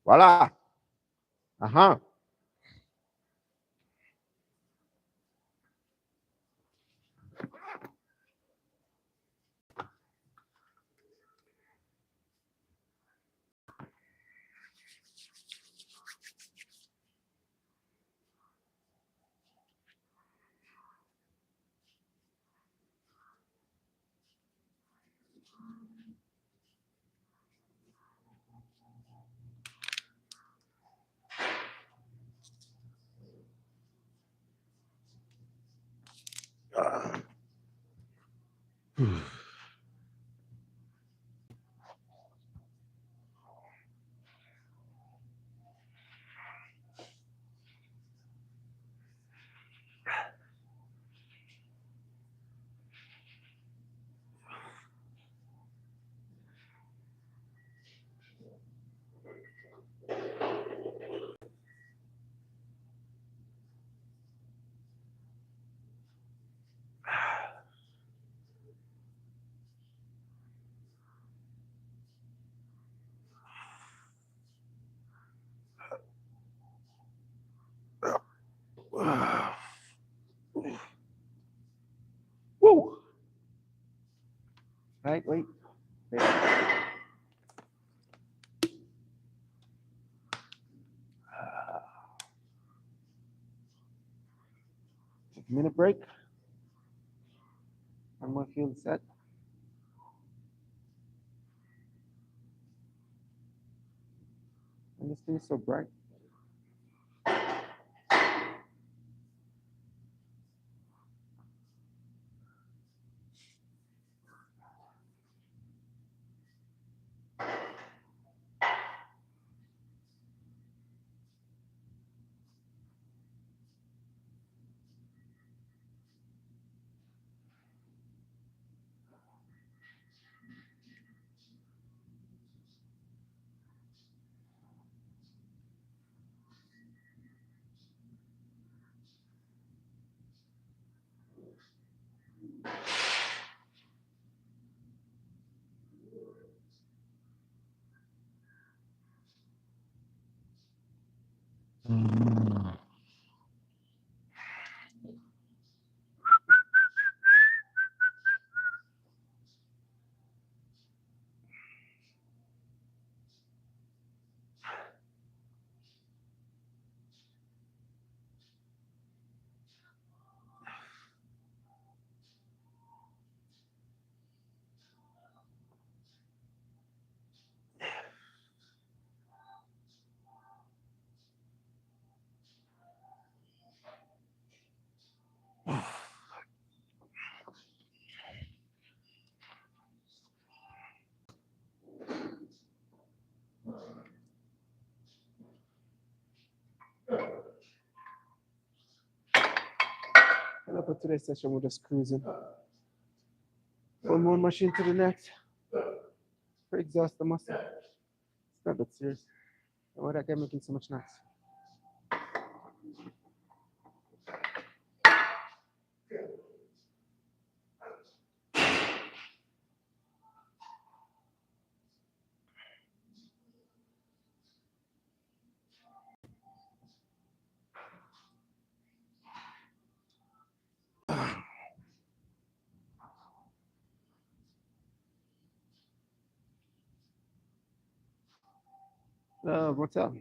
Voilà. Ajá. Woo. Right, wait. Wait. 6-minute break. One more field set. And this thing is so bright. And for today's session, we're just cruising. One more machine to the next. Exhaust the muscle. It's not that serious. Why that guy making so much noise? What's up?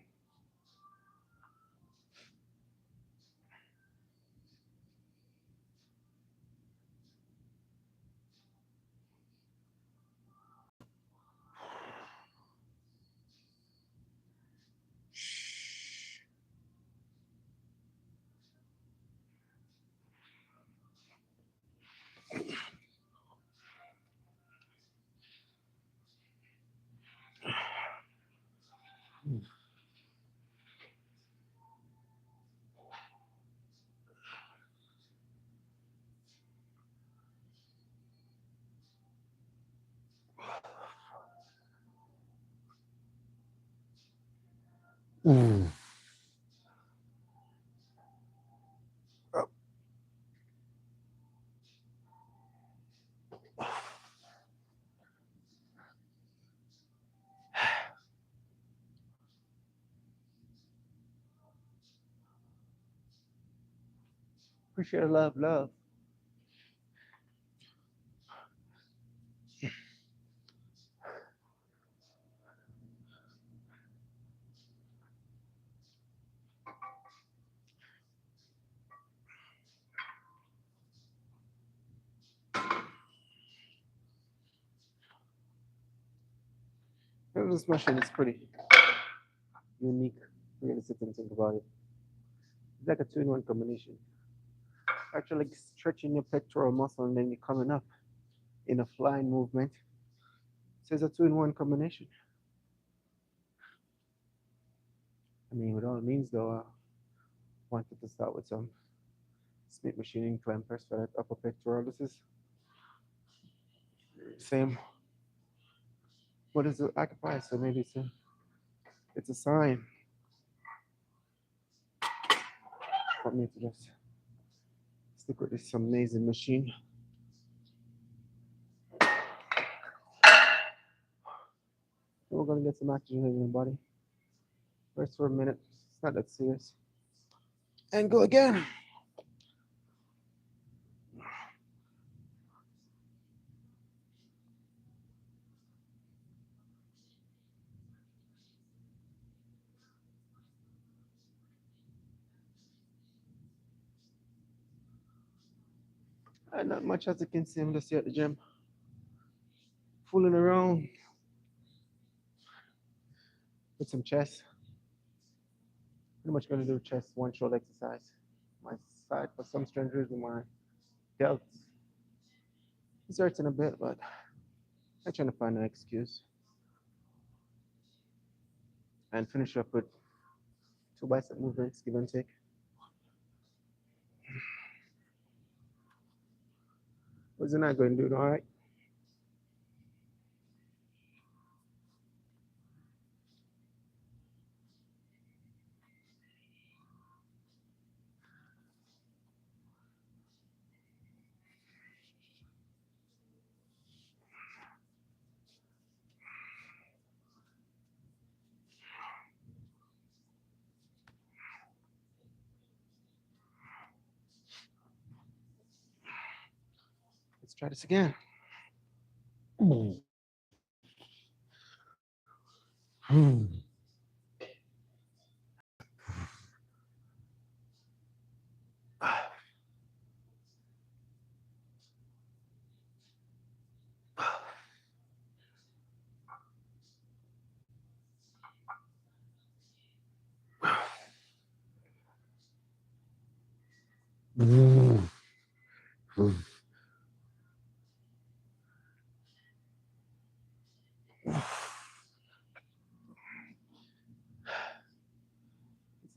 Appreciate love, love. This machine is pretty unique. You're gonna sit and think about it. It's like a two-in-one combination. Actually, like stretching your pectoral muscle and then you're coming up in a flying movement. So it's a two-in-one combination. I mean, with all means, though, I wanted to start with some Smith machine incline press for that upper pectoral. This is same. What is it occupy? So maybe it's a sign for me to just stick with this amazing machine. We're gonna get some oxygen in the body. Rest for a minute. It's not that serious. And go again. And not much as you can see, I'm just here at the gym, fooling around with some chest. Pretty much gonna do chest one shoulder exercise. My side for some strange reason, my delts is hurting a bit, but I'm trying to find an excuse. And finish up with two bicep movements, give and take. Wasn't I going to do it all right? Let's try this again.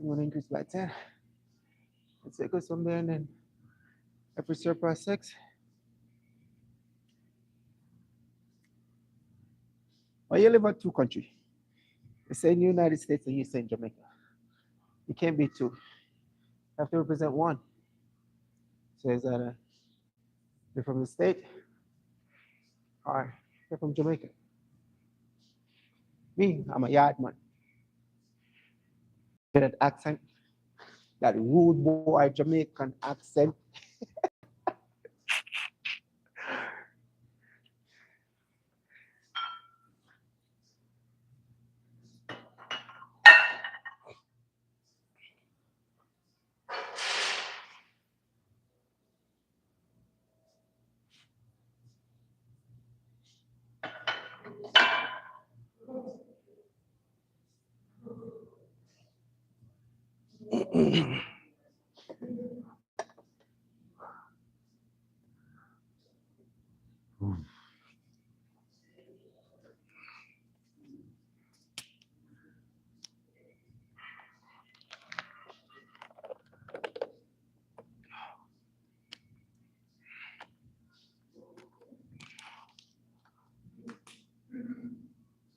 I'm going to increase by 10. Let's take us from there and then every surplus 6. Well, you live in two countries. You say in the United States and you say in Jamaica. You can't be two. You have to represent one. So is that you're from the state or you're from Jamaica? Me, I'm a yard man. That accent, that rude boy Jamaican accent.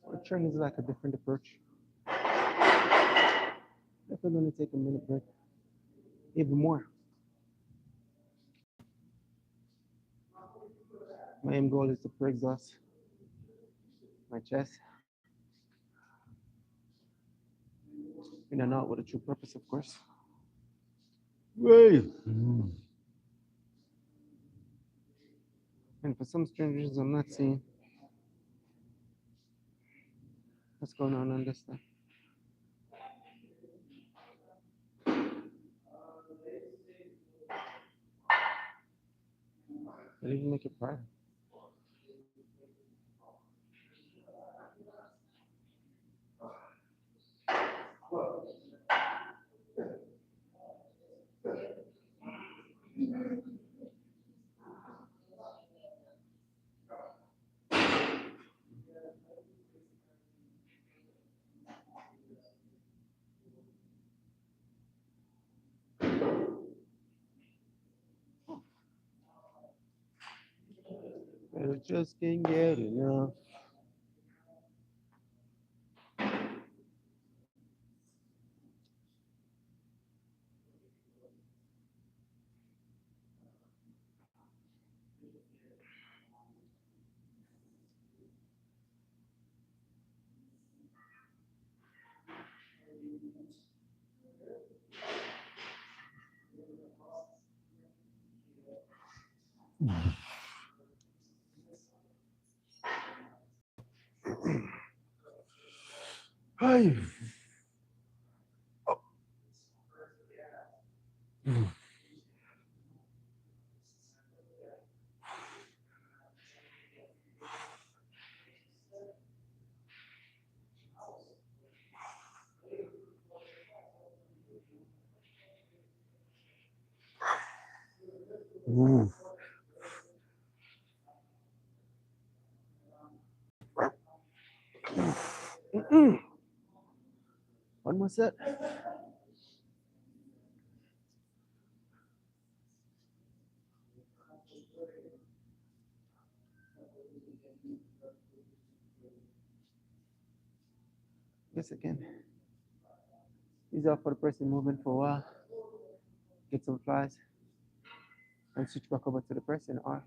Our training is like a different approach. Definitely take a minute break, even more. My aim goal is to pre-exhaust my chest in and out with a true purpose, of course. Hey. And for some strange reasons, I'm not seeing what's going on this stuff. They even make it private. I just can't get enough. Hi. Ooh. One more set. Yes, again. These are for the person moving for a while. Get some flies and switch back over to the pressing. Or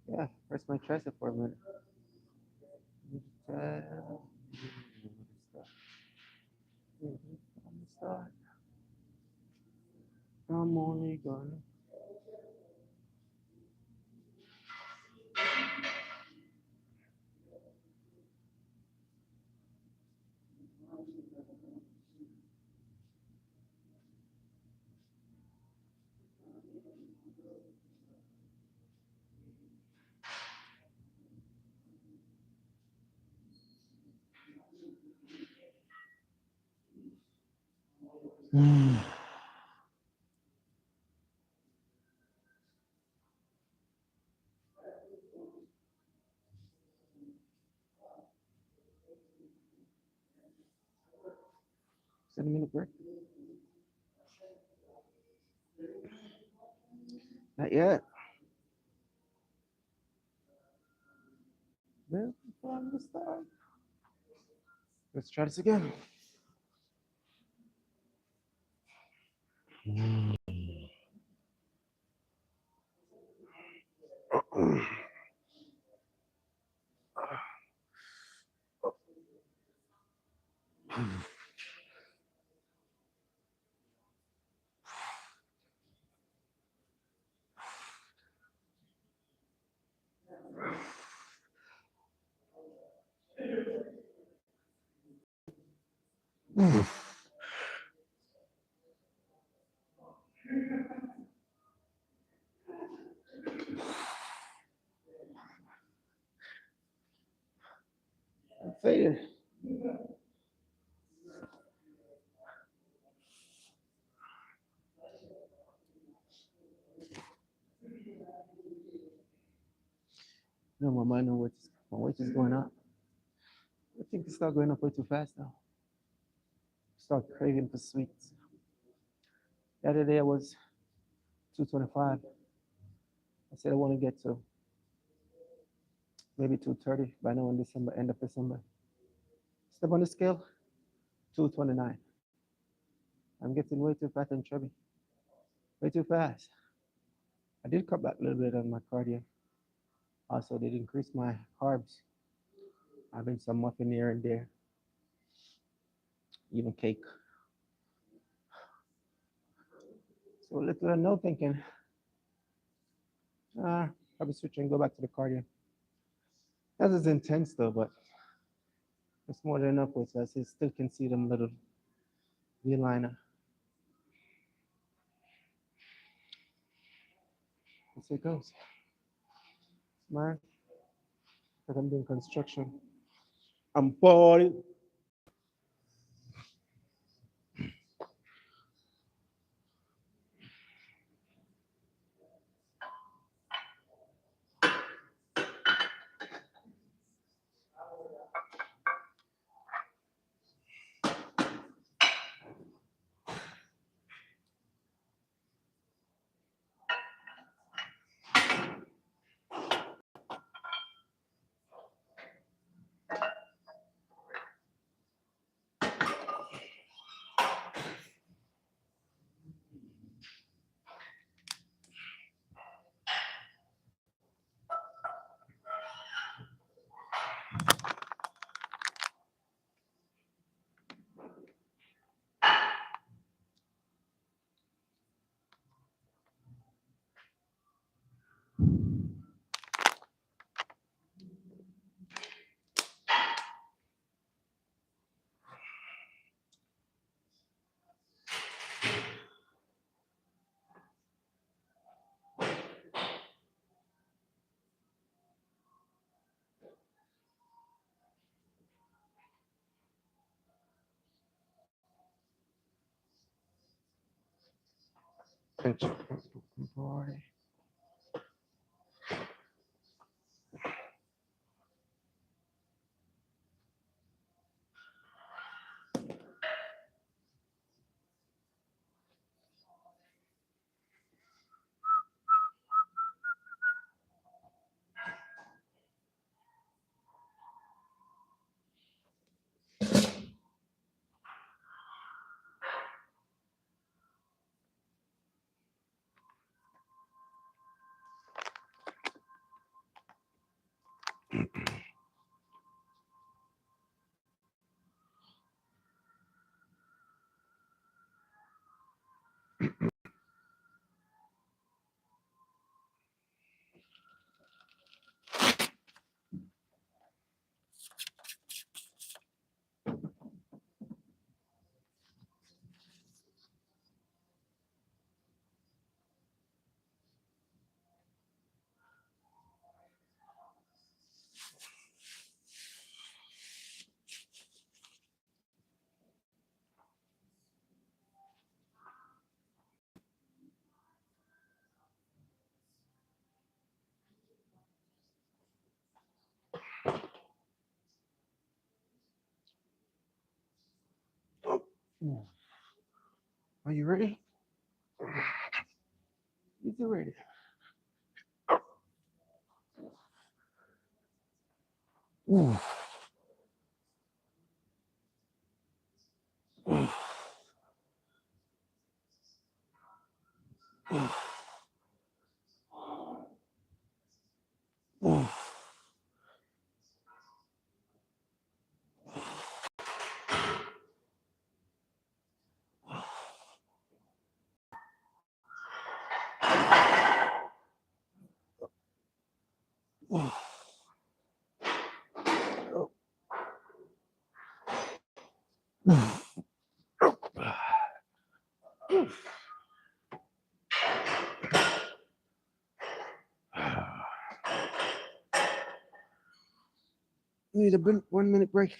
yeah, press my tricep for a minute. Start. I'm only gonna. Is it a minute break? Not yet. Well, from the start. Let's try this again. I'm faded. No, my mind, my weight is going up. I think it start going up way too fast now. Start craving for sweets. The other day I was 225. I said I want to get to maybe 230 by now in December, end of December. Step on the scale, 229. I'm getting way too fat and chubby. Way too fast. I did cut back a little bit on my cardio. Also did increase my carbs. Having some muffin here and there, even cake. So little or no thinking, Probably switch and go back to the cardio. That is intense though, but it's more than enough with us. You still can see them little V-liner. That's how it goes. Man, like I'm doing construction. I'm bored. Boy. Are you ready? You ready? Ooh. Ooh. Ooh. Ooh. Ooh. Need a 1 minute break.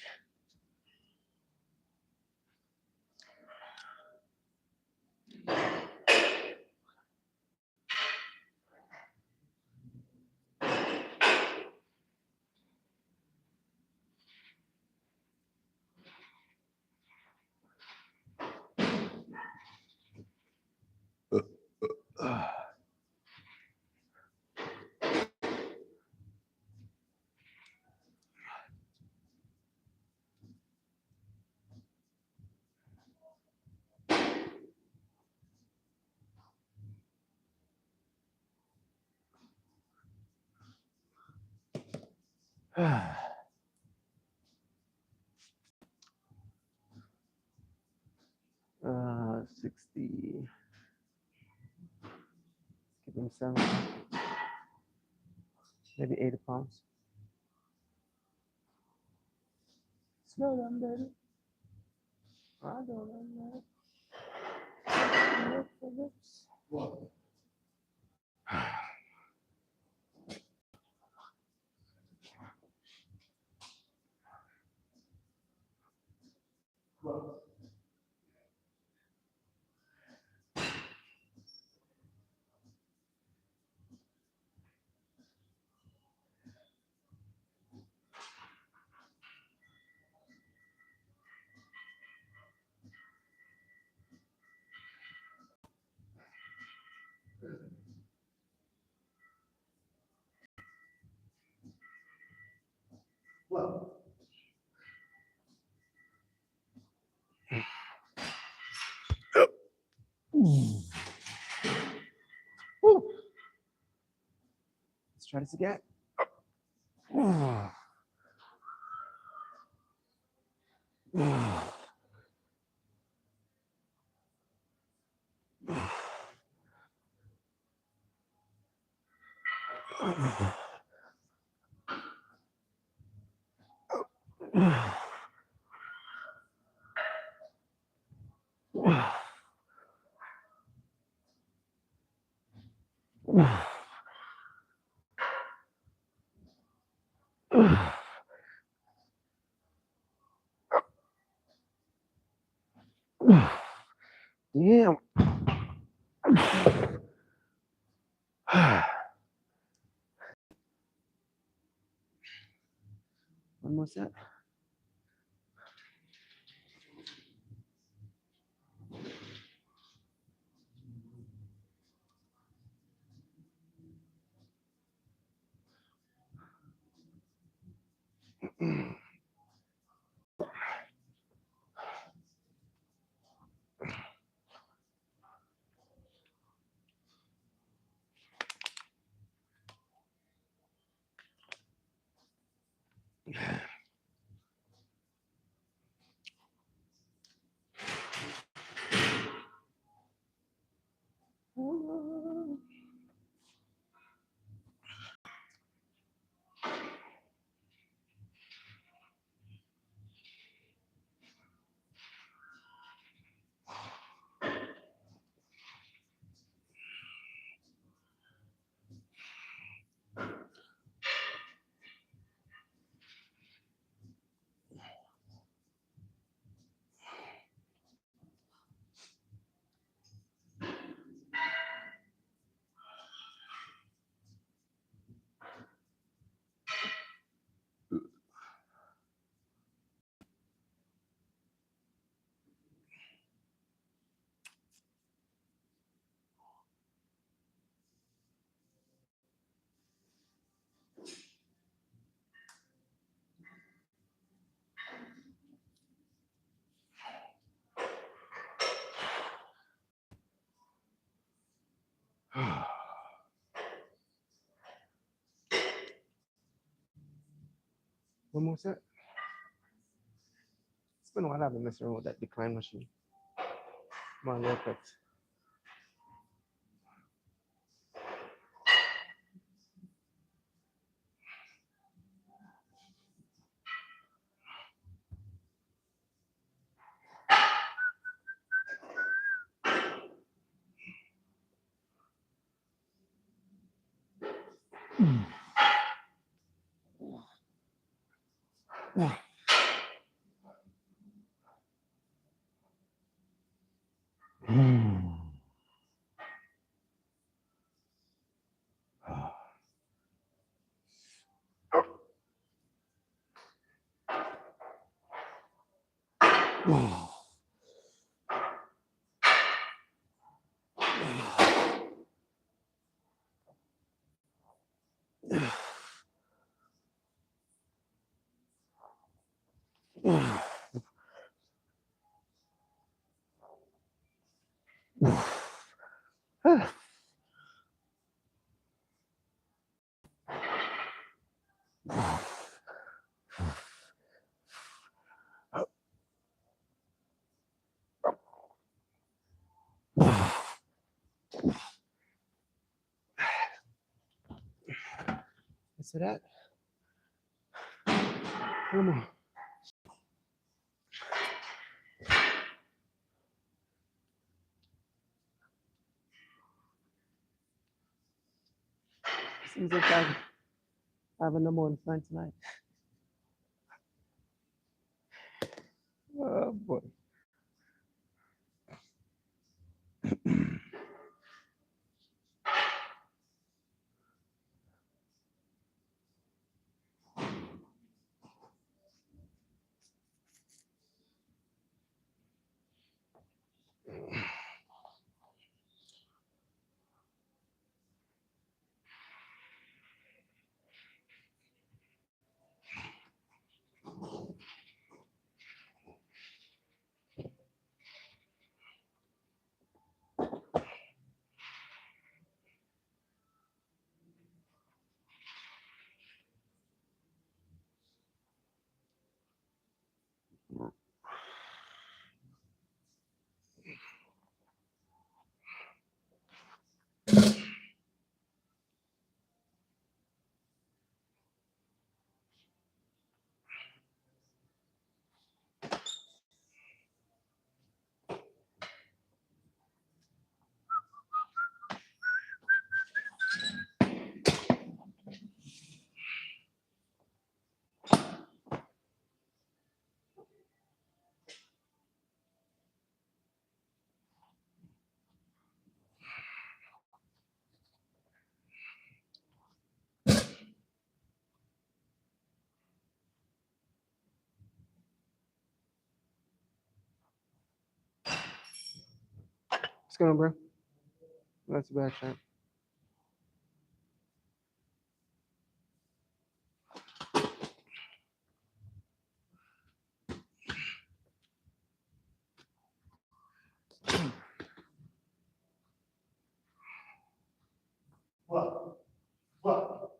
Uh, 60. Give him 70. maybe 80 pounds. Slow down, baby. I don't know. Let's try this again. Damn. One more set. One more set. It's been a while I've been messing around with that decline machine. Come on, real quick. See that? One more. Seems like I'm having the morning fun tonight. Oh boy. What's going on, bro? That's a bad shot. What?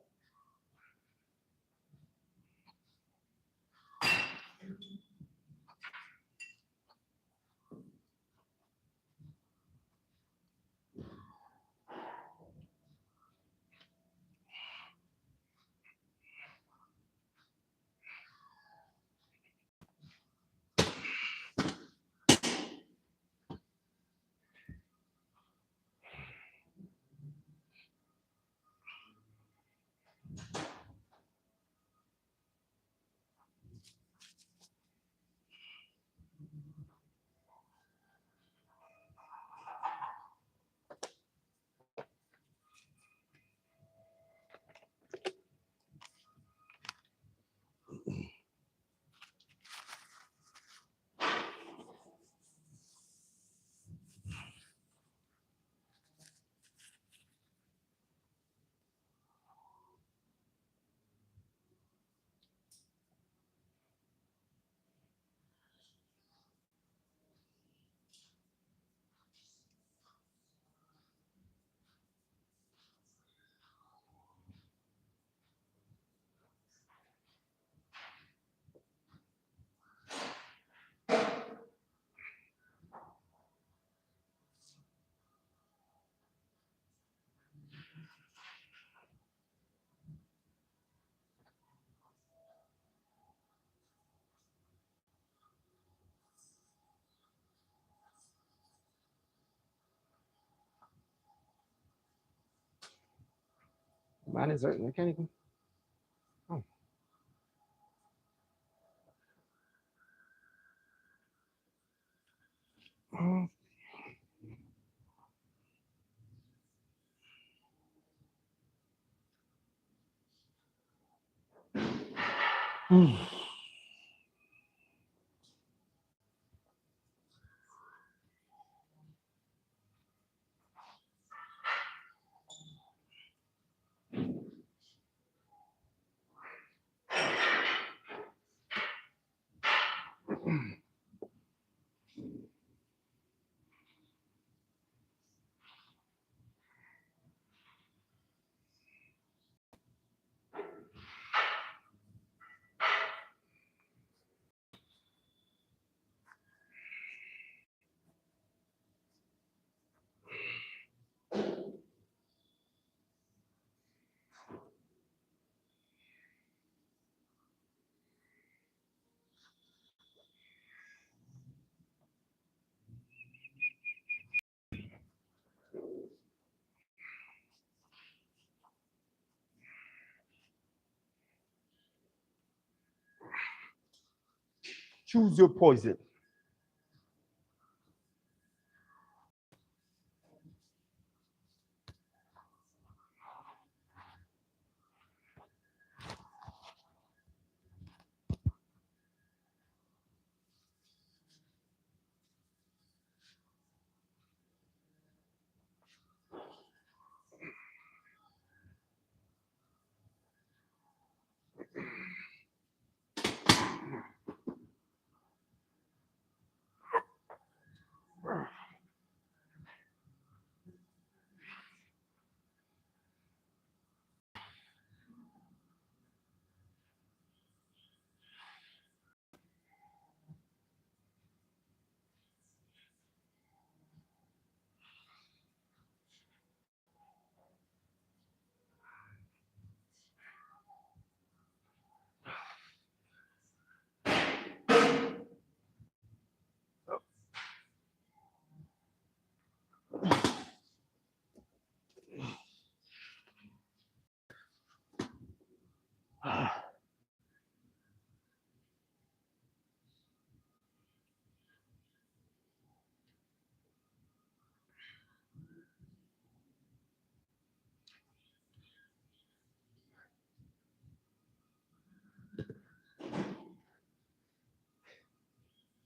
Mine is hurting. I can't even. Oh. Oh. Choose your poison.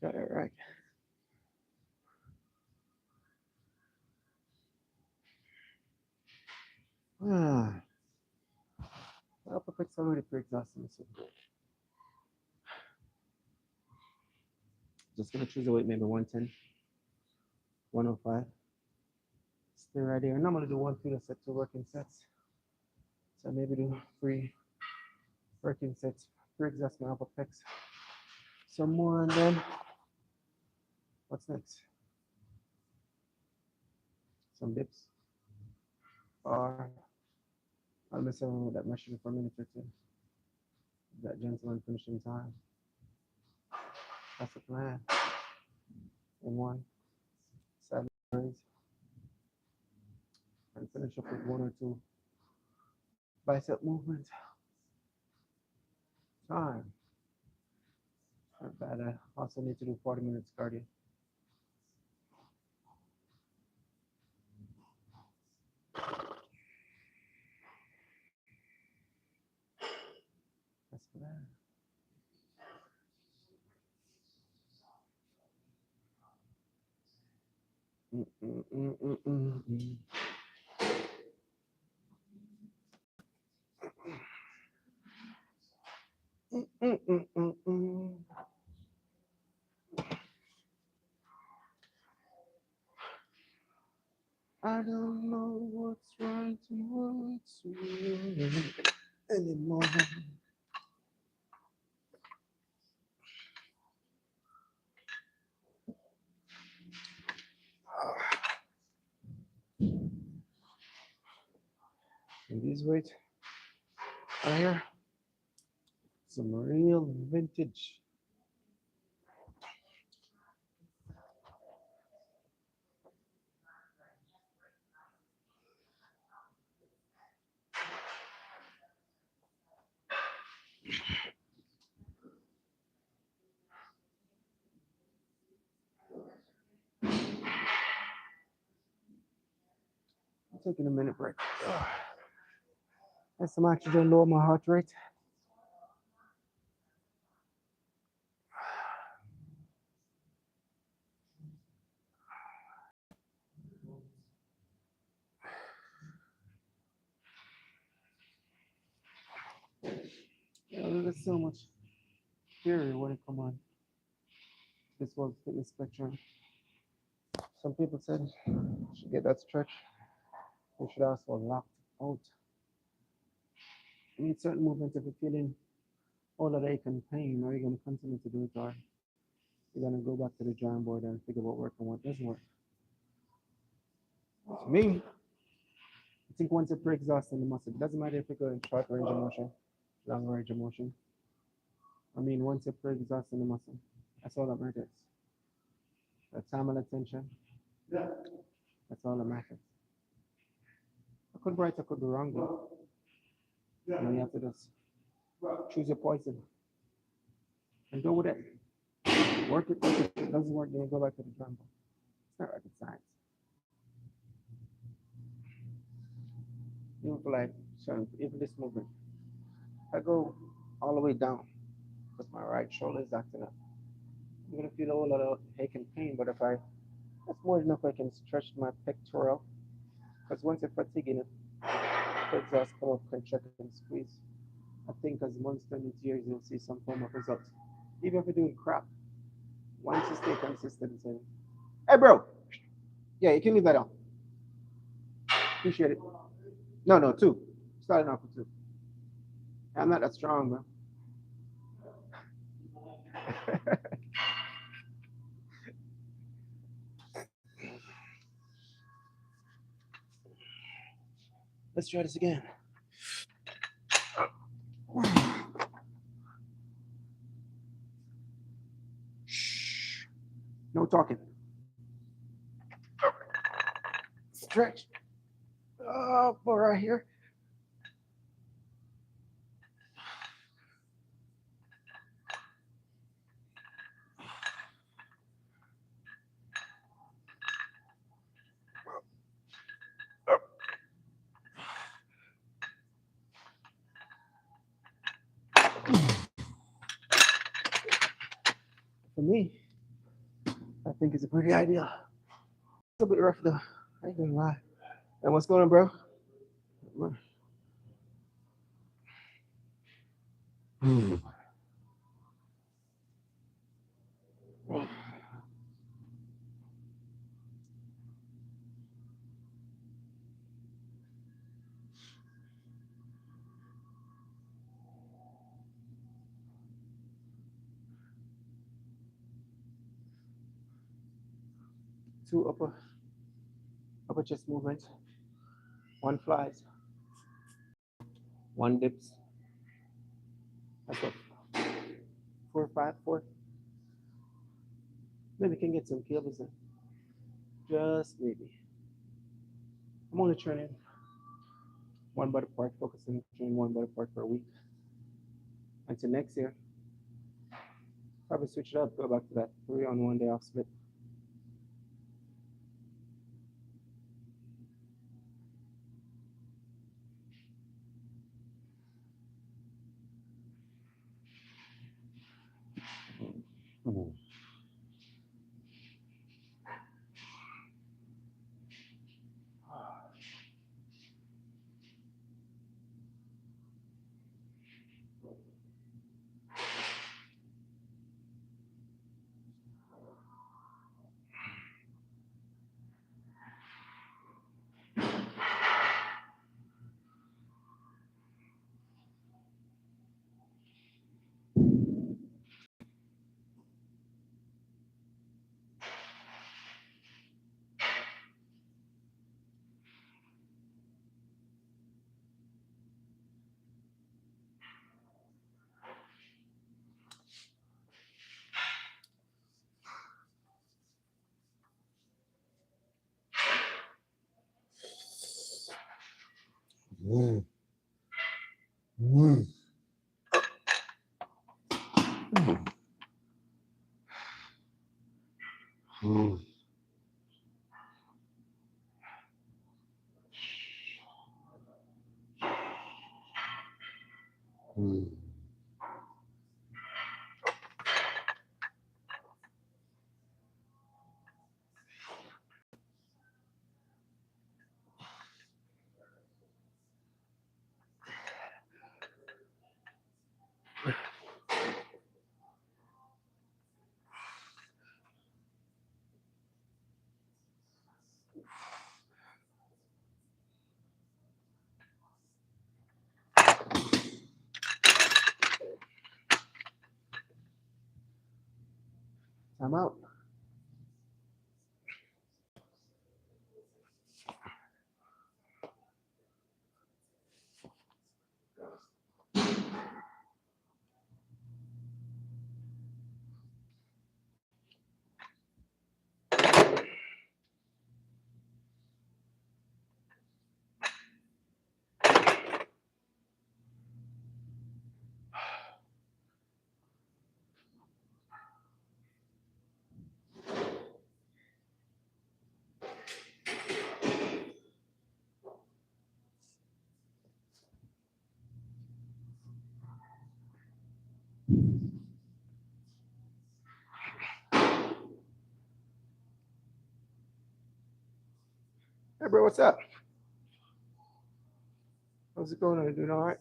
Got it right. Upper pecs already pre-exhausting. So just gonna choose a weight, maybe 110, 105. Stay right there. Normally do 1 set, 2 working sets. So maybe do 3 working sets, pre-exhaust my upper pecs. Some more, and then what's next? Some dips. Or I'll mess around with that machine for a minute or two. That gentleman finishing time. That's the plan. And 1 side raise. And finish up with 1 or 2 bicep movements. Time. Not bad. I also need to do 40 minutes cardio. That's the plan. I don't know what's right and what's wrong anymore. And these weights are here. Some real vintage. I'm taking a minute break. Get some oxygen, lower my heart rate. There's so much theory when it comes on this world fitness spectrum. Some people said you should get that stretch. You should also lock out. I mean, certain movements, if you're feeling all that ache and pain, are you going to continue to do it, or you're going to go back to the drawing board and figure out what works and what doesn't work? To me, I think once you're pre-exhausting the muscle, it doesn't matter if you go in short range of motion, long range of motion. I mean, once you're pre-exhausting the muscle, that's all that matters. The time and attention, that's all that matters. I could be right, I could be wrong, but you have to just choose your poison and go with it. Work it, work it. If it doesn't work, then you go back to the drum. It's not rocket science. Even for like, even this movement, I go all the way down because my right shoulder is acting up. I'm gonna feel a whole lot of ache and pain, but if I, that's more than enough, I can stretch my pectoral. Because once you're fatiguing it, the exhaust come up, contract and squeeze. I think as months turn into years, you'll see some form of result. Even if you're doing crap, once you stay consistent and hey bro, yeah, you can leave that on. Appreciate it. No, no, two. Starting off with two. I'm not that strong, bro. Let's try this again. Shh. No talking. Stretch. Oh, for right here. For me, I think it's a pretty idea. It's a bit rough though. I ain't gonna lie. And what's going on, bro? Two upper chest movements. One flies. One dips. That's what. 4, 5, 4. Maybe can get some cables in. Just maybe. I'm only training one body part, focusing on training one body part per week. Until next year, probably switch it up, go back to that 3 on 1 day off split. I'm out. Hey, bro, what's up? How's it going? Are you doing all right?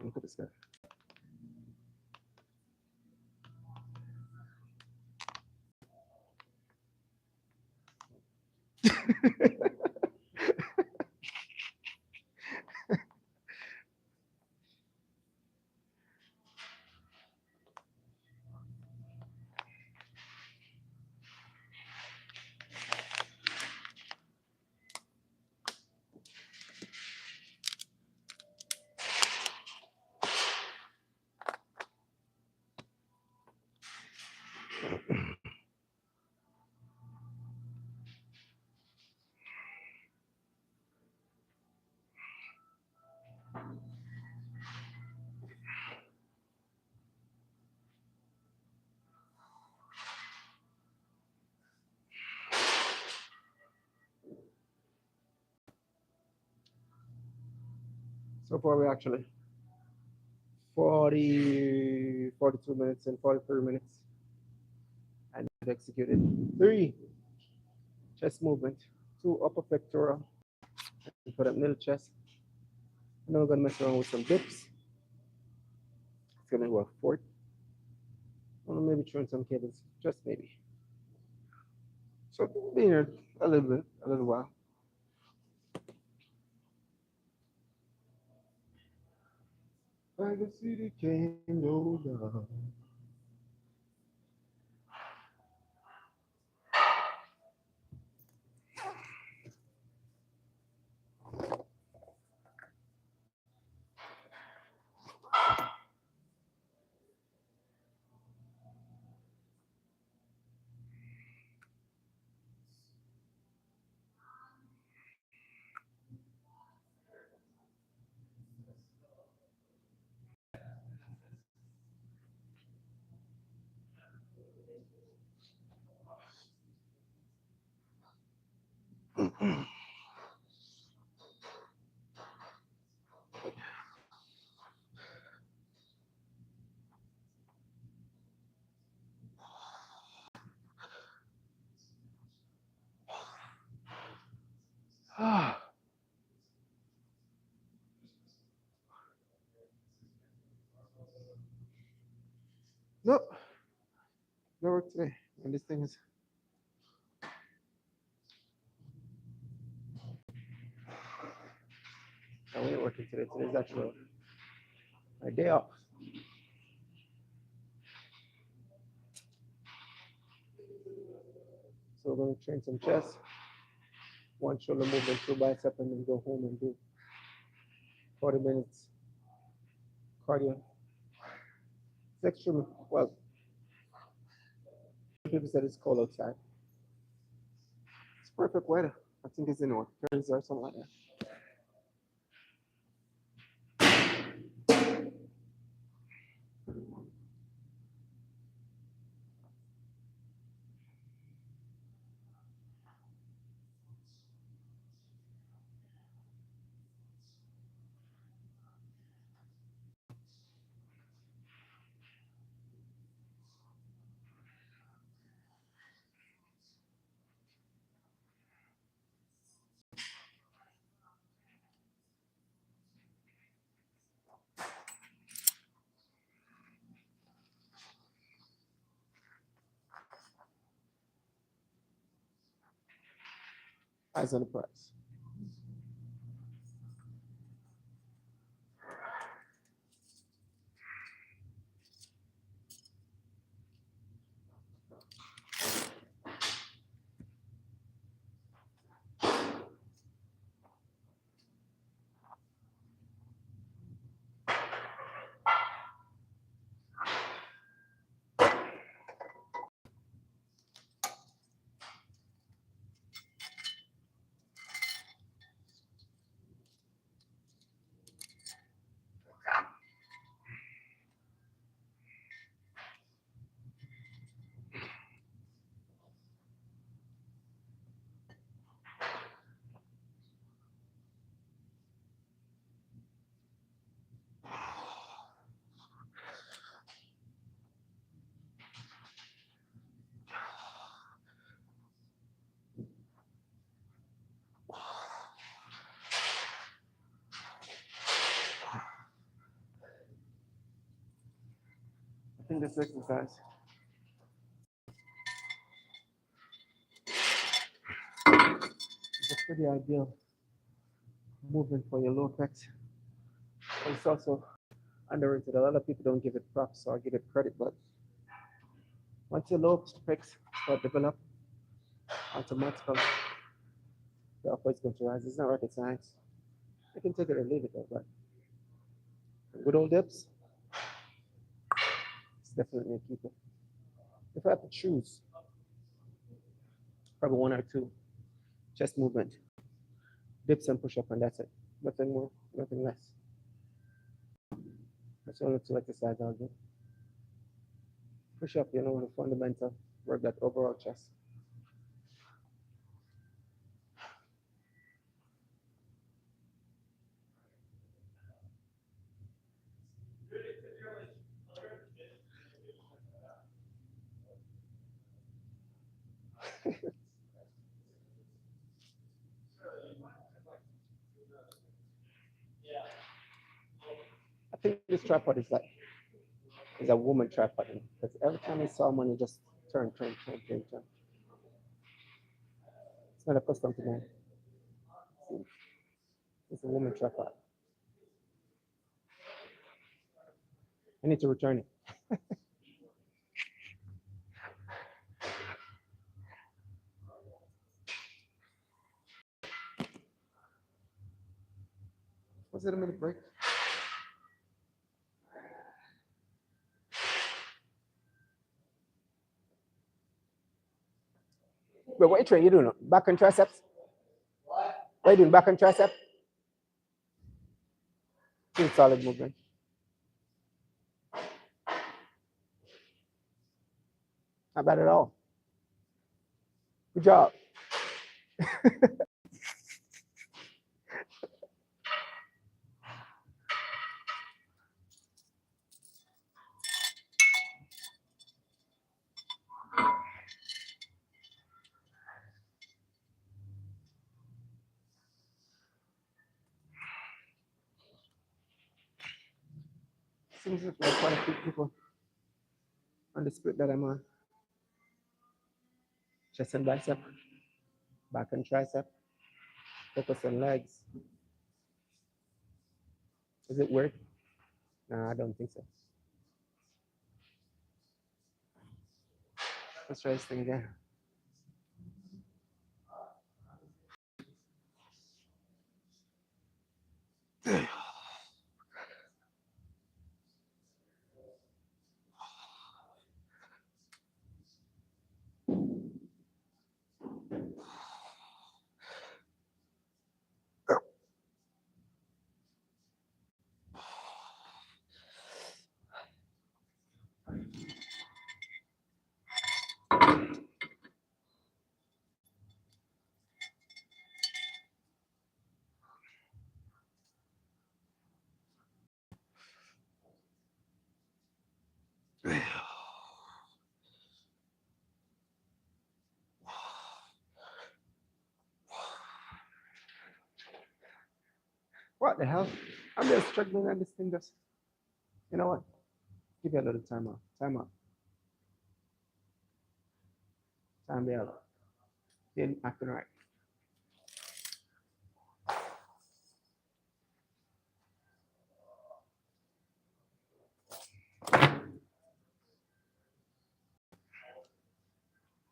Look at this guy. So far, we actually 40, 42 minutes and 43 minutes. And we've executed 3 chest movement, 2 upper pectoral, and put up middle chest. And then we're gonna mess around with some dips. It's gonna work 4th. Or maybe throwing some cables, just maybe. So being here a little bit, a little while. By the city came no love. Nope, no work today. And this thing is I ain't working today. Today's actually my day off. So we're gonna train some chest, 1 shoulder movement, 2 bicep, and then go home and do 40 minutes cardio. It's extremely well. People said it's cold outside. It's perfect weather. I think it's in what 30s or something like that. Eyes on the prize. in this exercise. It's a pretty ideal movement for your lower pecs. But it's also underrated. A lot of people don't give it props, so I give it credit. But once your lower pecs start develop, automatically the upper is going to rise. It's not rocket science. You can take it or leave it though, but good old dips, it's definitely a keeper. If I have to choose, probably one or two chest movement, dips and push up, and that's it. Nothing more, nothing less. That's only two exercises I'll do. Push up, you know, the fundamental, work that overall chest. I think this tripod is a woman tripod because every time I saw one, it just turn. It's not a custom to man. It's a woman tripod. I need to return it. Was it a minute break? But what you doing? Back and triceps? What are you doing? Back and tricep? Pretty solid movement. Not bad at all. Good job. Seems like quite a few people on the split that I'm on. Chest and bicep, back and tricep, focus on legs. Is it weird? No, I don't think so. Let's try this thing again. What the hell? I'm just struggling at this thing. Just, you know what? Give you a little time out. Time out. Time be out. Didn't acting right.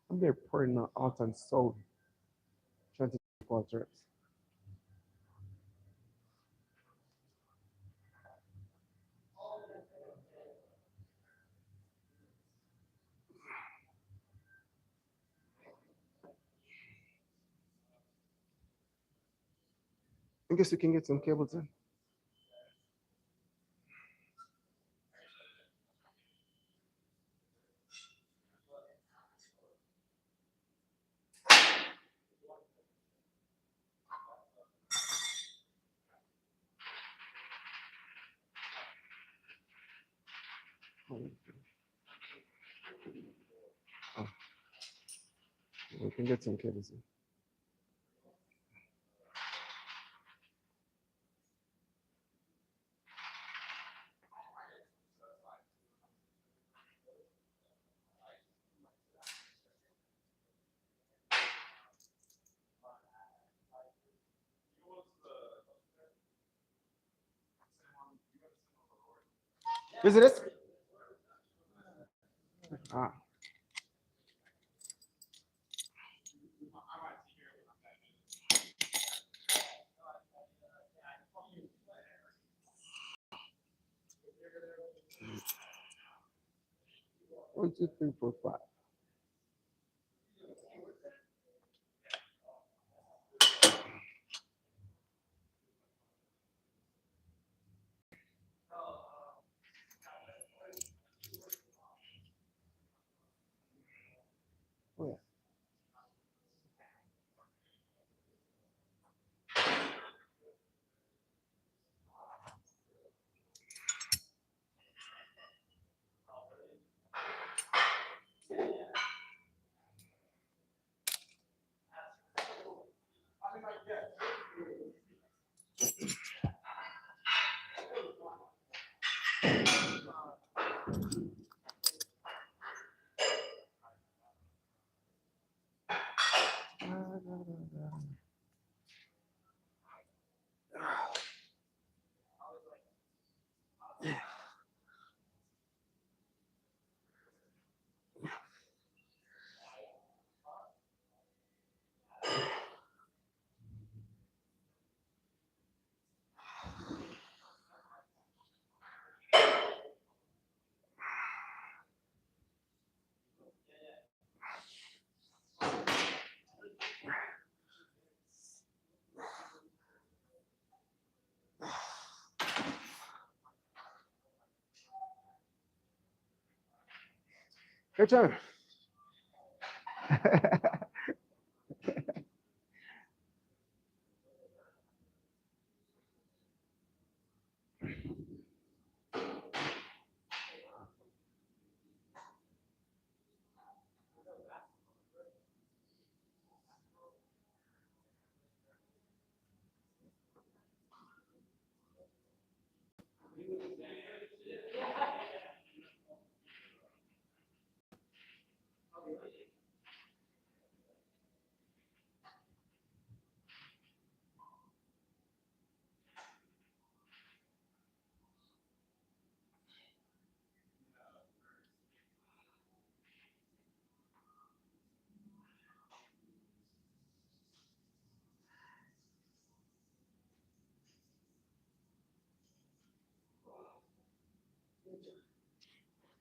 I'm there pouring my out and soul, trying to take all reps. I guess we can get some cables in. Oh, we can get some cables in. You see this? Ah. One, two, three, four, five. Oh, yeah. Your turn.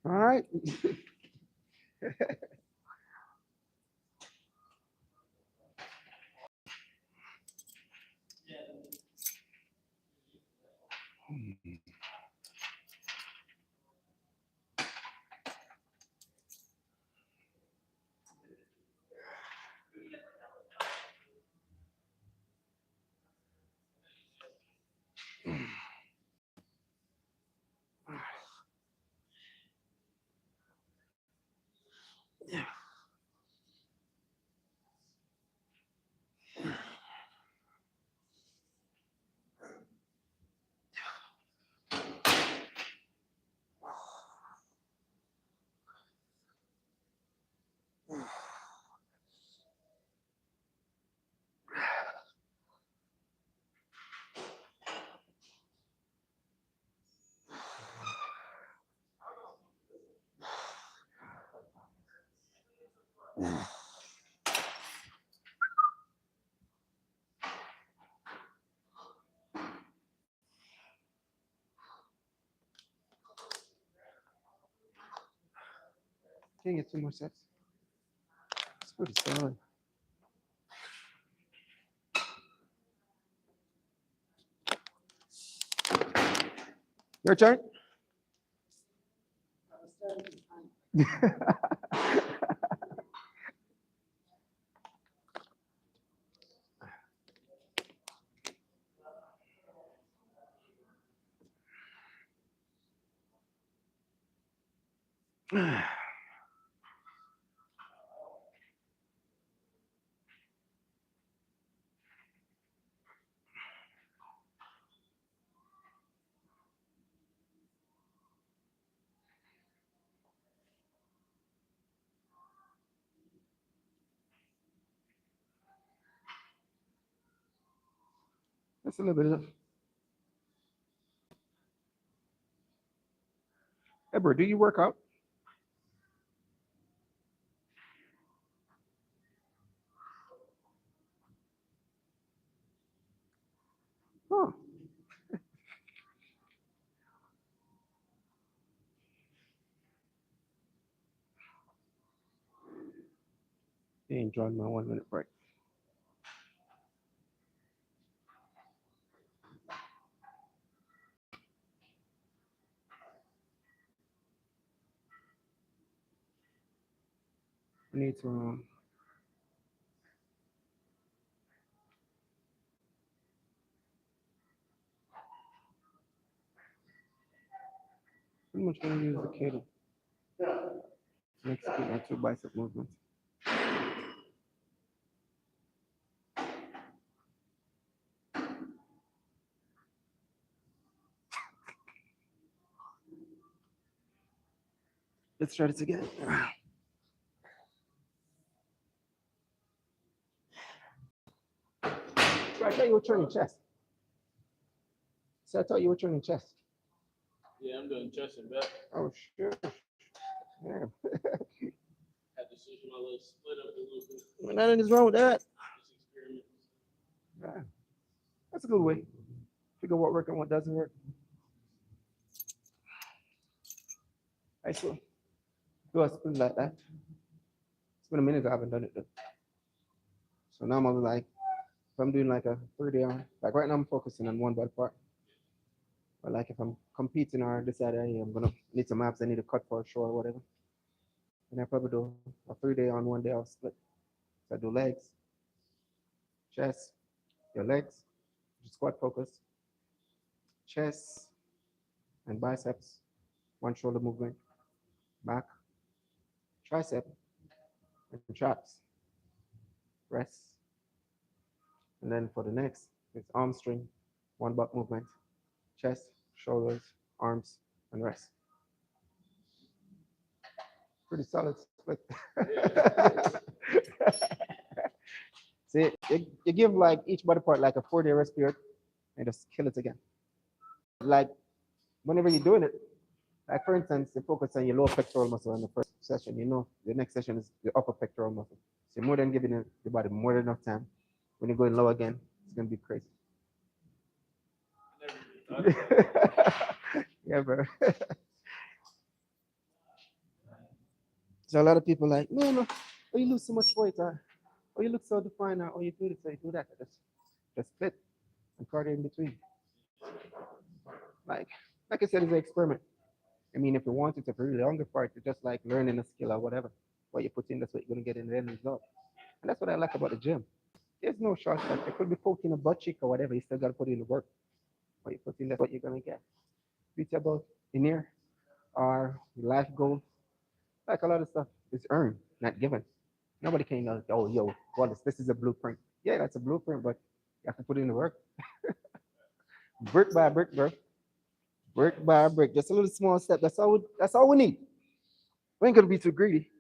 All right. Can't get two more sets. It's pretty solid. Your turn. That's a little bit of. bro, do you work out? Huh. They enjoying my 1 minute break. I need to pretty much gonna use the cable to execute my 2 bicep movements. Let's try this again. I thought you were training chest. So I thought you were training chest. Yeah, I'm doing chest and back. Oh, sure. Yeah. Had to switch my little split up a little bit. Well, nothing is wrong with that. Just experiment. Yeah. That's a good way. Figure what works and what doesn't work. I saw do a split like that. It's been a minute I haven't done it though. So now I'm like, if I'm doing like a 3-day on, like right now I'm focusing on one body part. But like if I'm competing or decide I'm gonna need some abs, I need to cut for a show or whatever. And I probably do a 3-day on, 1 day off split. So I do legs, chest, your legs, squat focus, chest and biceps, one shoulder movement, back, tricep, and traps, rest. And then for the next, it's arm string, one butt movement, chest, shoulders, arms, and rest. Pretty solid split. See, you give like each body part like a 4-day rest period and just kill it again. Like whenever you're doing it, like for instance, you focus on your lower pectoral muscle in the first session, the next session is the upper pectoral muscle. So you're more than giving the body more than enough time. When you're going low again, it's gonna be crazy. Yeah, bro. So a lot of people like, man, oh, you lose so much weight, or oh, you look so defined, or oh, you do this, or you do that. Just split and cardio in between. Like I said, it's an experiment. I mean, if you want it to be really longer part, it's just like learning a skill or whatever. What you put in, that's what you're gonna get in the end result. And that's what I like about the gym. There's no shortcut. It could be poking a butt cheek or whatever. You still gotta put in the work. What you put in, that's what you're gonna get. It's about in here or life goal. Like a lot of stuff is earned, not given. Nobody can go, oh, yo, well, this is a blueprint. Yeah, that's a blueprint, but you have to put in the work. Brick by brick, bro. Brick by brick. Just a little small step. That's all we need. We ain't gonna be too greedy.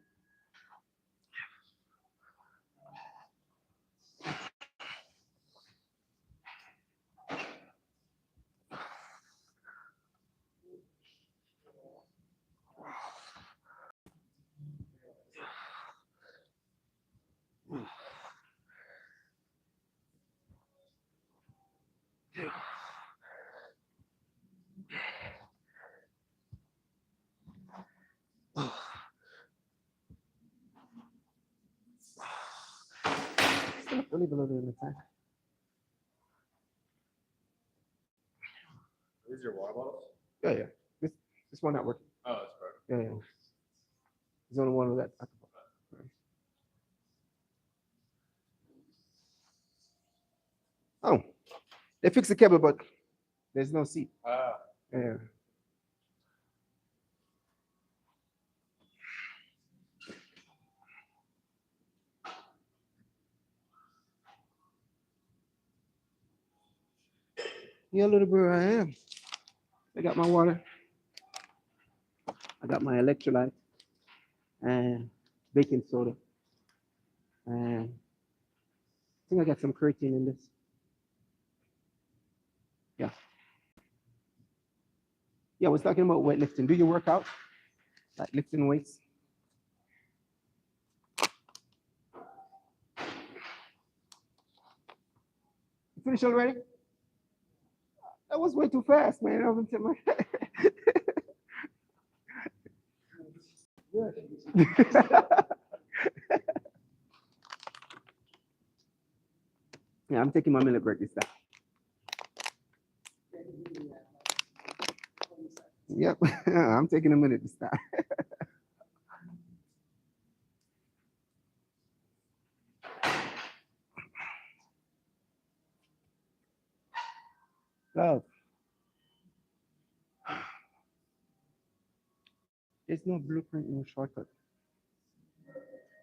Still leave a little bit of time. These are water bottles? Yeah. This one not working. Oh, that's perfect. Yeah. There's only one of that. Oh, they fixed the cable, but there's no seat. Ah. Yeah. Yeah, little bit I am. I got my water. I got my electrolyte and baking soda. And I think I got some creatine in this. Yeah. Yeah, I was talking about weightlifting. Do you work out? like lifting weights. You finished already? That was way too fast, man. I was my Yeah, I'm taking my minute break this time. Yep, I'm taking a minute this time. Love. There's no blueprint, no shortcut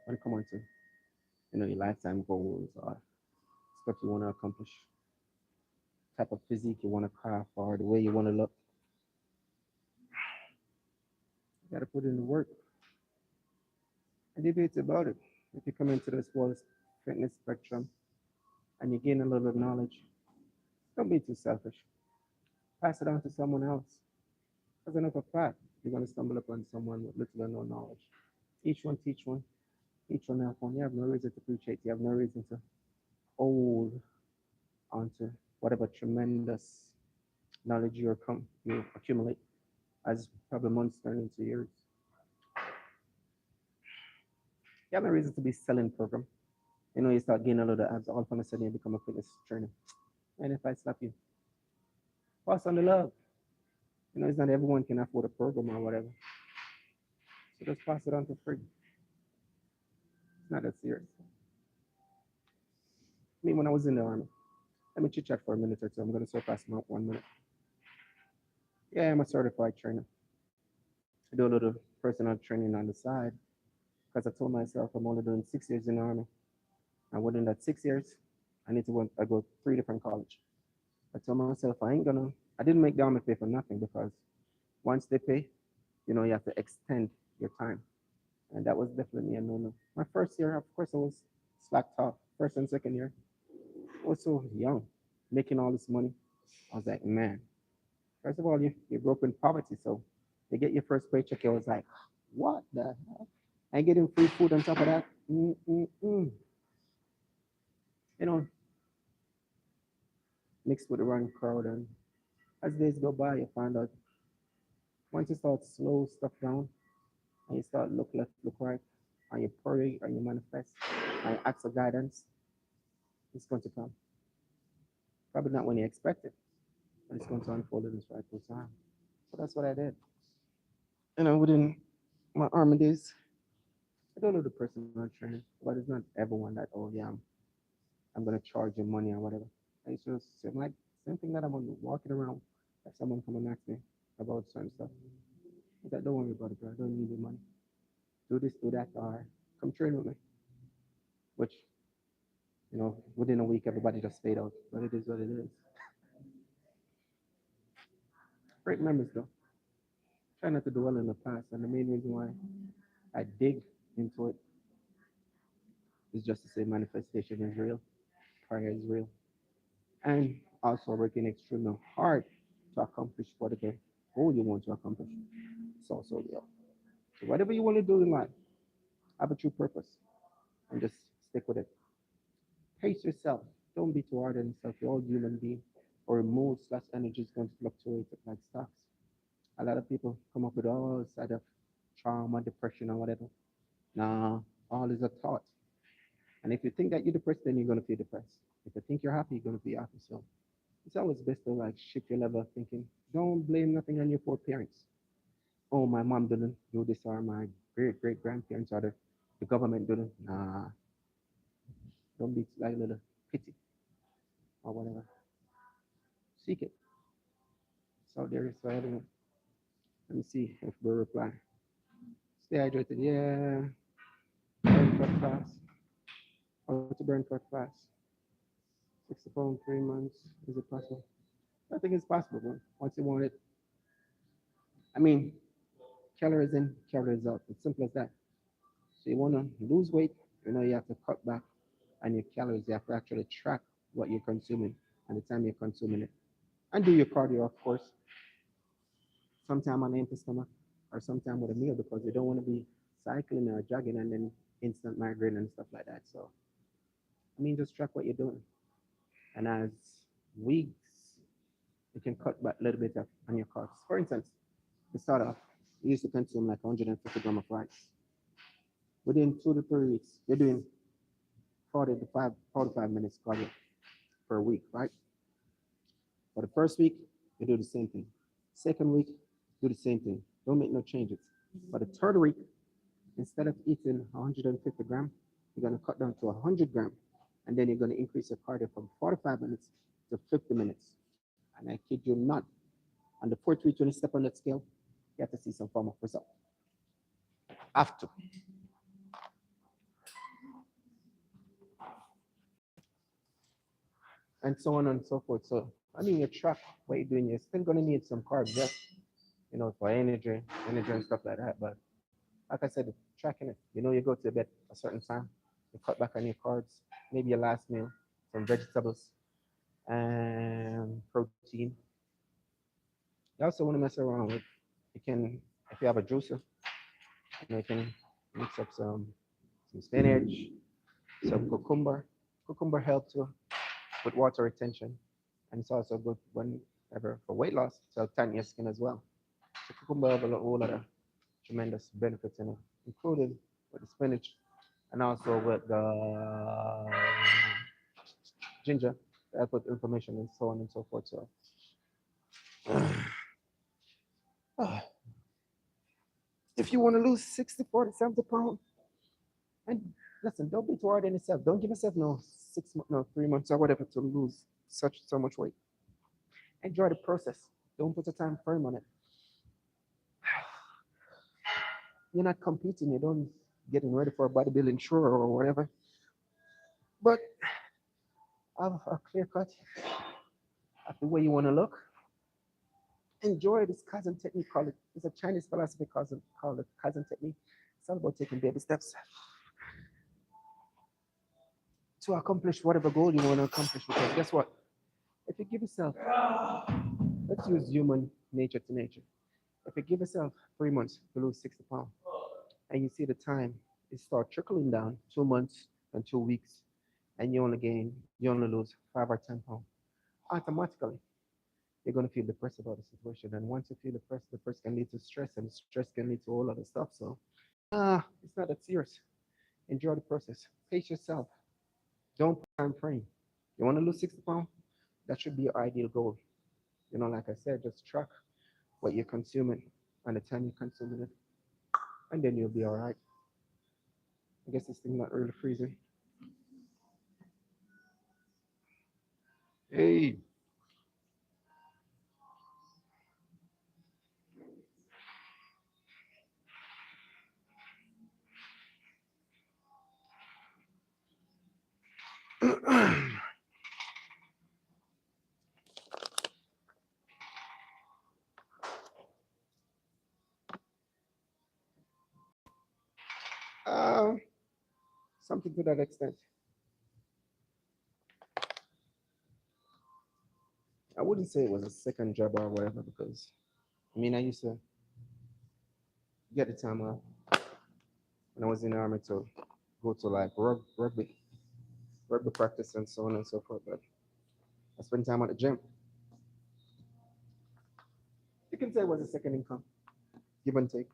when it comes to your lifetime goals or stuff you want to accomplish, type of physique you want to craft, or the way you want to look. You got to put in the work and debate about it. If you come into this world fitness spectrum and you gain a little bit of knowledge, don't be too selfish. Pass it on to someone else. Because enough of fact, you're going to stumble upon someone with little or no knowledge. Each one teach one. Each one have one. You have no reason to appreciate. You have no reason to hold onto whatever tremendous knowledge you accumulate as probably months turn into years. You have no reason to be selling program. You start gaining a lot of abs, all of a sudden you become a fitness trainer. And if I slap you, pass on the love. It's not everyone can afford a program or whatever. So just pass it on for free. It's not that serious. Me, when I was in the army, let me chit chat for a minute or two. I'm going to surpass my 1 minute. Yeah, I'm a certified trainer. I do a little personal training on the side because I told myself I'm only doing 6 years in the army. And within that 6 years, I go 3 different colleges. I told myself I didn't make the army pay for nothing because once they pay, you have to extend your time. And that was definitely a no-no. My first year, of course, I was slacked off. First and second year, I was so young, making all this money. I was like, man, first of all, you grew up in poverty, so you get your first paycheck. I was like, what the hell? And getting free food on top of that. Mm-mm-mm. You know, mixed with the wrong crowd. And as days go by, you find out once you start slow stuff down and you start look left, look right, and you pray and you manifest and you ask for guidance, it's going to come. Probably not when you expect it, but it's going to unfold in its rightful time. So that's what I did. Within my army days, I don't know the personal training, but it's not everyone that, oh yeah, I'm gonna charge you money or whatever. I just I'm like same thing that I'm walking around. If someone come and ask me about certain stuff, I said, don't worry about it, bro. I don't need your money. Do this, do that, or come train with me. Which, within a week everybody just fade out. But it is what it is. Great memories though. Try not to dwell in the past. And the main reason why I dig into it is just to say manifestation is real, prayer is real. And also working extremely hard to accomplish whatever goal you want to accomplish. It's also real. So whatever you want to do in life, have a true purpose and just stick with it. Pace yourself. Don't be too hard on yourself. You're all human being. Or mood slash energy is going to fluctuate like stocks. A lot of people come up with all side of trauma, depression, or whatever. Nah, all is a thought. And if you think that you're depressed, then you're going to feel depressed. If you think you're happy, you're going to be happy. So it's always best to like shift your level of thinking. Don't blame nothing on your poor parents. Oh, my mom didn't do this, or my great grandparents, or the government didn't. Nah, don't be like a little pity or whatever. Seek it. So there is for everyone. Let me see if we reply. Stay hydrated. Yeah. Burn fat fast. How to burn fat fast? 60 pounds, 3 months. Is it possible? I think it's possible, man. Once you want it. I mean, calories in, calories out. It's simple as that. So you want to lose weight, you have to cut back on your calories. You have to actually track what you're consuming and the time you're consuming it. And do your cardio, of course, sometime on an empty stomach. or sometime with a meal because you don't want to be cycling or jogging and then instant migraine and stuff like that. So, I mean, just track what you're doing. And as weeks, you can cut back a little bit on your carbs. For instance, to start off, you used to consume like 150 grams of rice. Within 2 to 3 weeks, you're doing 45 minutes cardio per week, right? For the first week, you do the same thing. Second week, do the same thing. Don't make no changes. For the third week, instead of eating 150 grams, you're going to cut down to 100 grams. And then you're going to increase your cardio from 45 minutes to 50 minutes. And I kid you not, on the fourth week, when you step on that scale, you have to see some form of result. Have to. And so on and so forth. So, I mean, you track what you're doing. You're still going to need some carbs, yeah, for energy and stuff like that. But like I said, tracking it. You go to bed a certain time, you cut back on your carbs, maybe your last meal, some vegetables, and protein. You also want to mess around with, if you have a juicer, you can mix up some spinach, some cucumber. Cucumber helps you with water retention, and it's also good whenever for weight loss, to tan your skin as well. So cucumber have a whole lot of tremendous benefits in it, including with the spinach and also with the ginger, that with inflammation and so on and so forth. So, if you want to lose 60, 40, 70 pounds, and listen, don't be too hard on yourself. Don't give yourself no 6 months, no 3 months or whatever to lose so much weight. Enjoy the process. Don't put a time frame on it. You're not competing. You don't getting ready for a bodybuilding show or whatever. But have a clear cut of the way you want to look. Enjoy this cousin technique. Called it. It's a Chinese philosophy called it cousin technique. It's all about taking baby steps to accomplish whatever goal you want to accomplish. Because guess what? If you give yourself, let's use human nature to nature. If you give yourself 3 months to lose 60 pounds, and you see the time it start trickling down, 2 months and 2 weeks, and you only lose 5 or 10 pounds, automatically you're going to feel depressed about the situation. And once you feel depressed can lead to stress, and stress can lead to all other stuff. So, it's not that serious. Enjoy the process. Pace yourself. Don't put time frame. You want to lose 60 pounds? That should be your ideal goal. Like I said, just track what you're consuming and the time you're consuming it, and then you'll be all right. I guess this thing not really freezing. Hey. uh, Something to that extent. I wouldn't say it was a second job or whatever, because I used to get the time off when I was in the army to go to like rugby practice and so on and so forth. But I spent time at the gym. You can say it was a second income, give and take.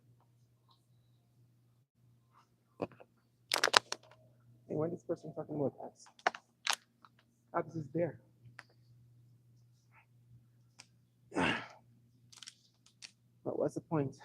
And when this person talking about abs is there. But what's the point?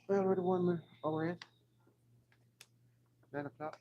Well, already 1 minute hour in. 9 o'clock.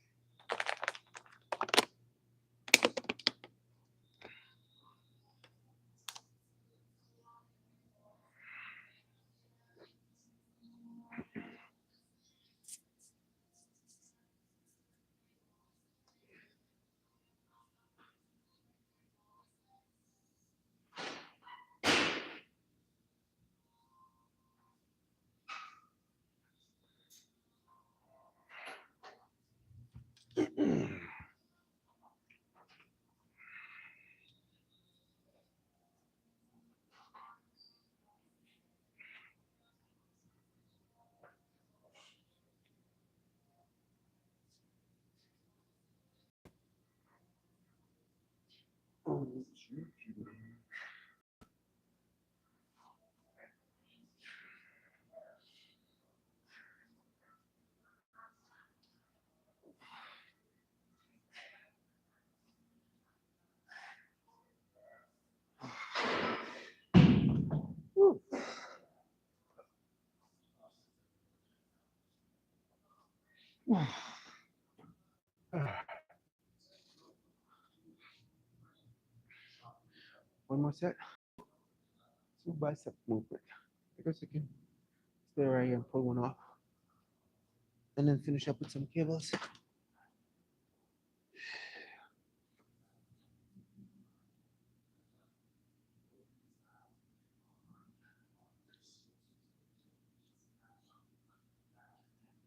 Oh, shoot. Woo. One more set. 2 bicep movement. Because you can stay right here and pull one off. And then finish up with some cables.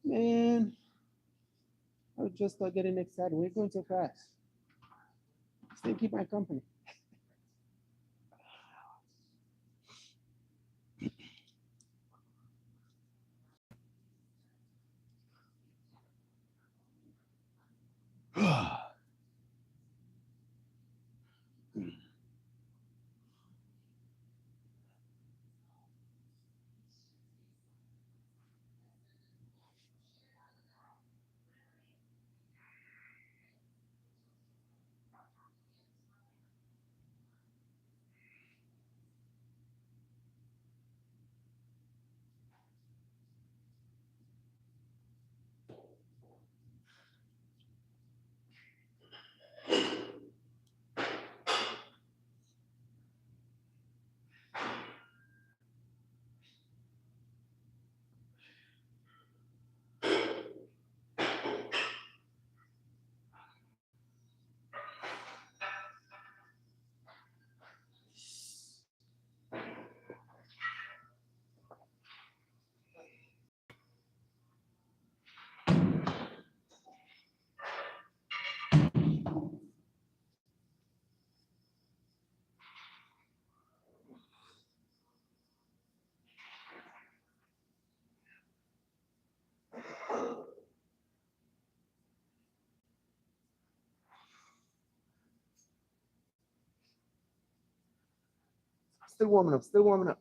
Man, I was just start getting excited. We're going so fast. Still keep my company. Still warming up, still warming up.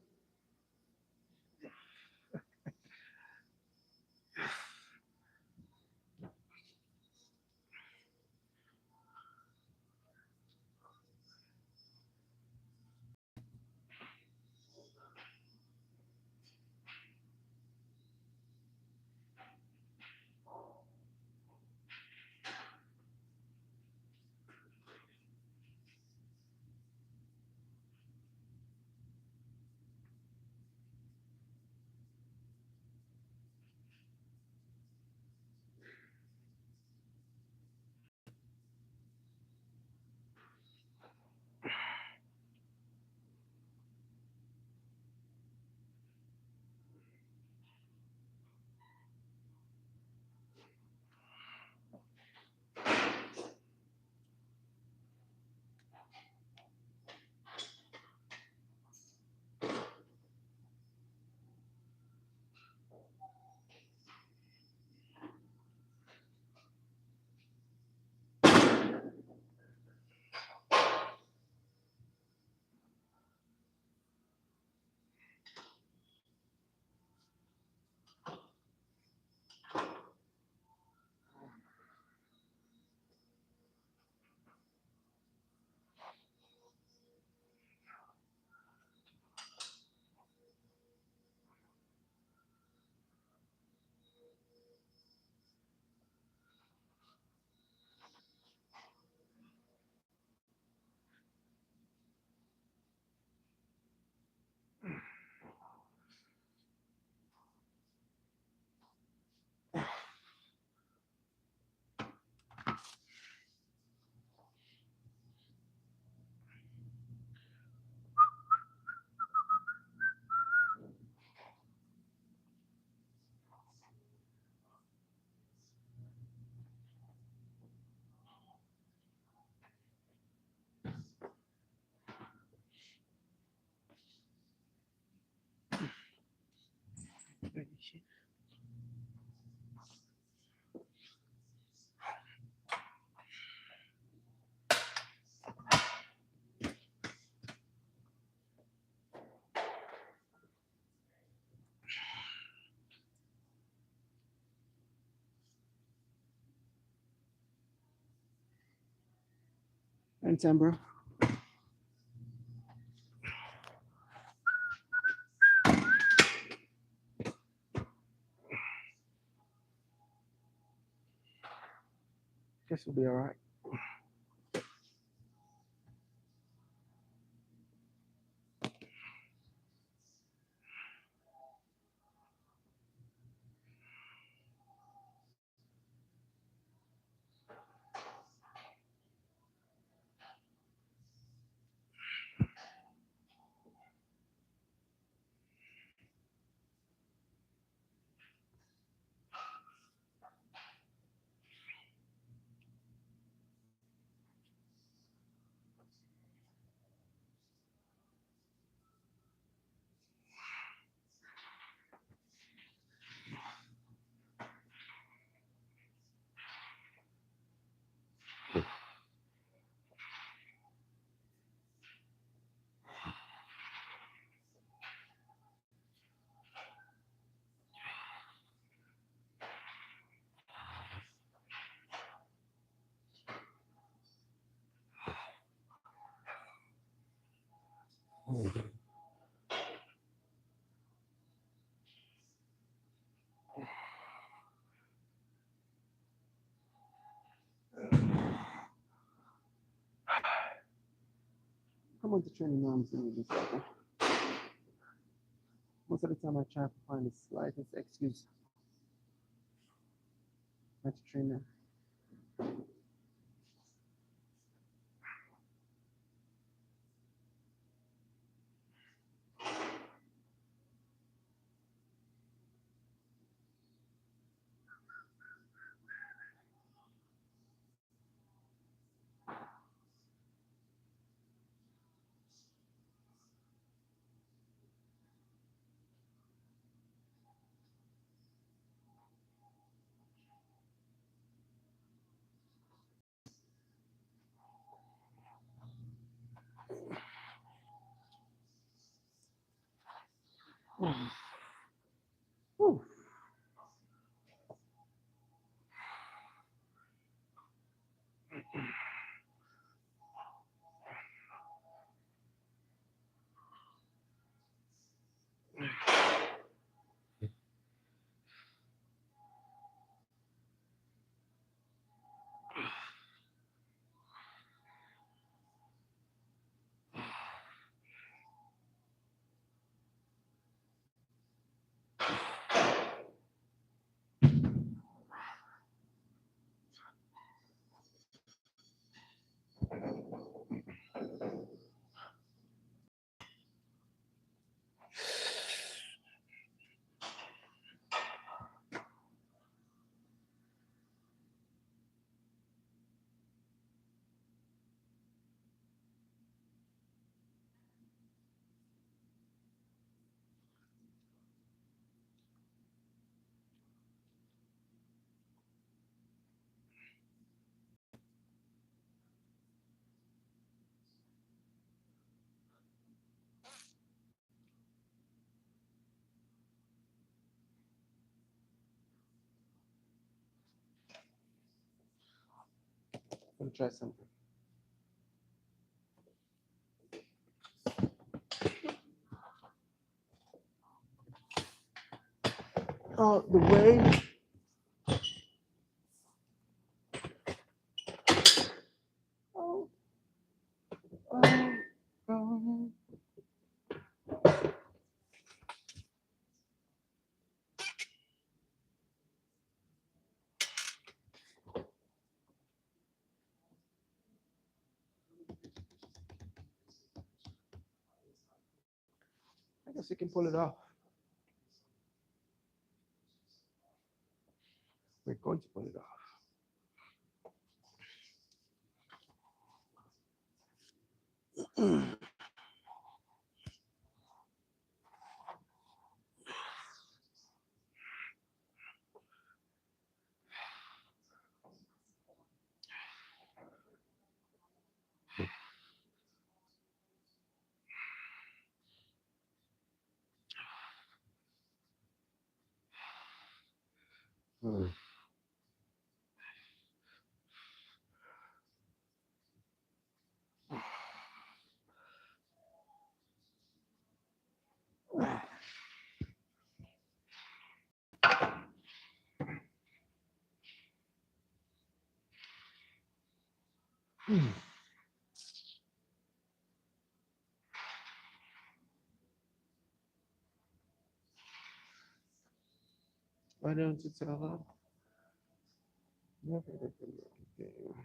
Anytime, bro. Guess we'll be all right. Come on to training arms and this stuff. Most of the time I try to find the slightest excuse not to train them. Whew. Let me try something. Oh, the way. Oh, oh. I guess you can pull it off. We're going to pull it off. Why don't you tell her? Never let them look at you.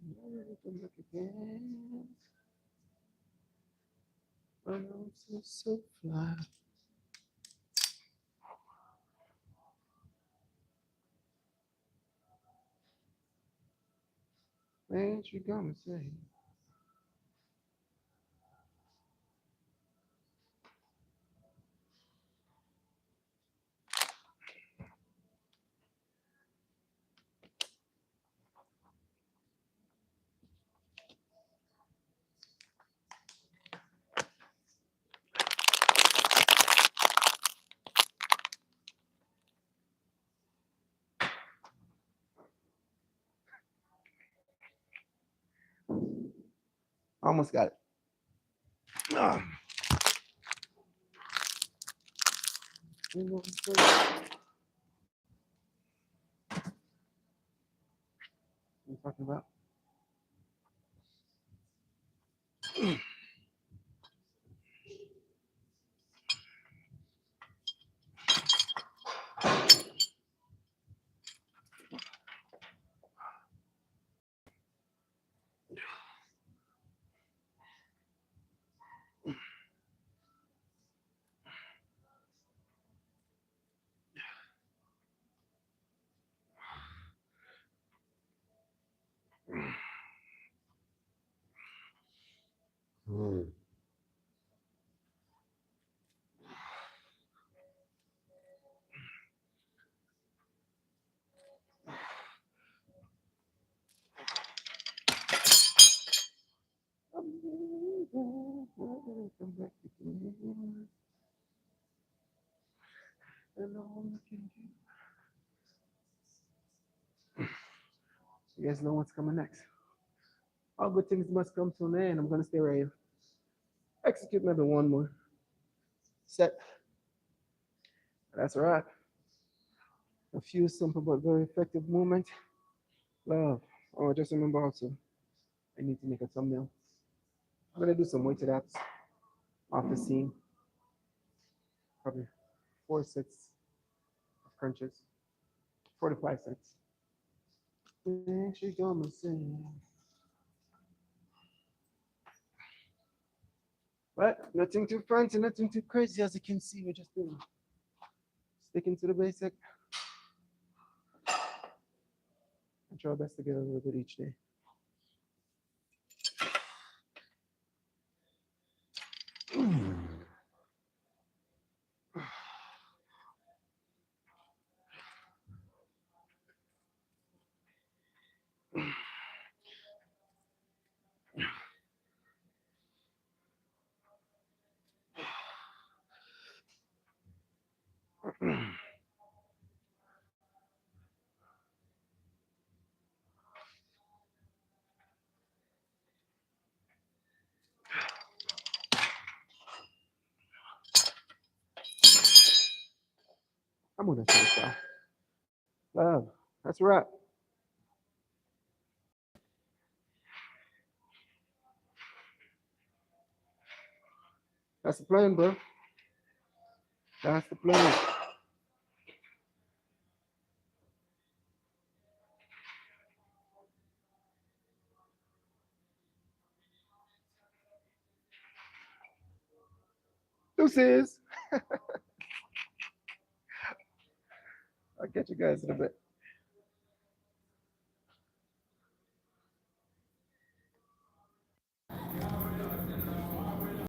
Never let them look again. My nose is so fly. Man, she gonna say. Almost got it. Ah. You know what I'm saying? What you talking about? Come back again. And all I can do. You guys know what's coming next. All good things must come to an end. I'm gonna stay right here. Execute maybe one more. Set. That's all right. A few simple but very effective movements. Love. Oh, just remember also, I need to make a thumbnail. I'm gonna do some weighted abs off the seam. Probably 4 sets of crunches. 45 cents. And she gonna sing. But nothing too fancy, nothing too crazy. As you can see, we're just doing sticking to the basic. I try our best to get a little bit each day. I'm gonna finish that. Love. That's right. That's the plan, bro. That's the plan. Deuces. I'll catch you guys in a bit.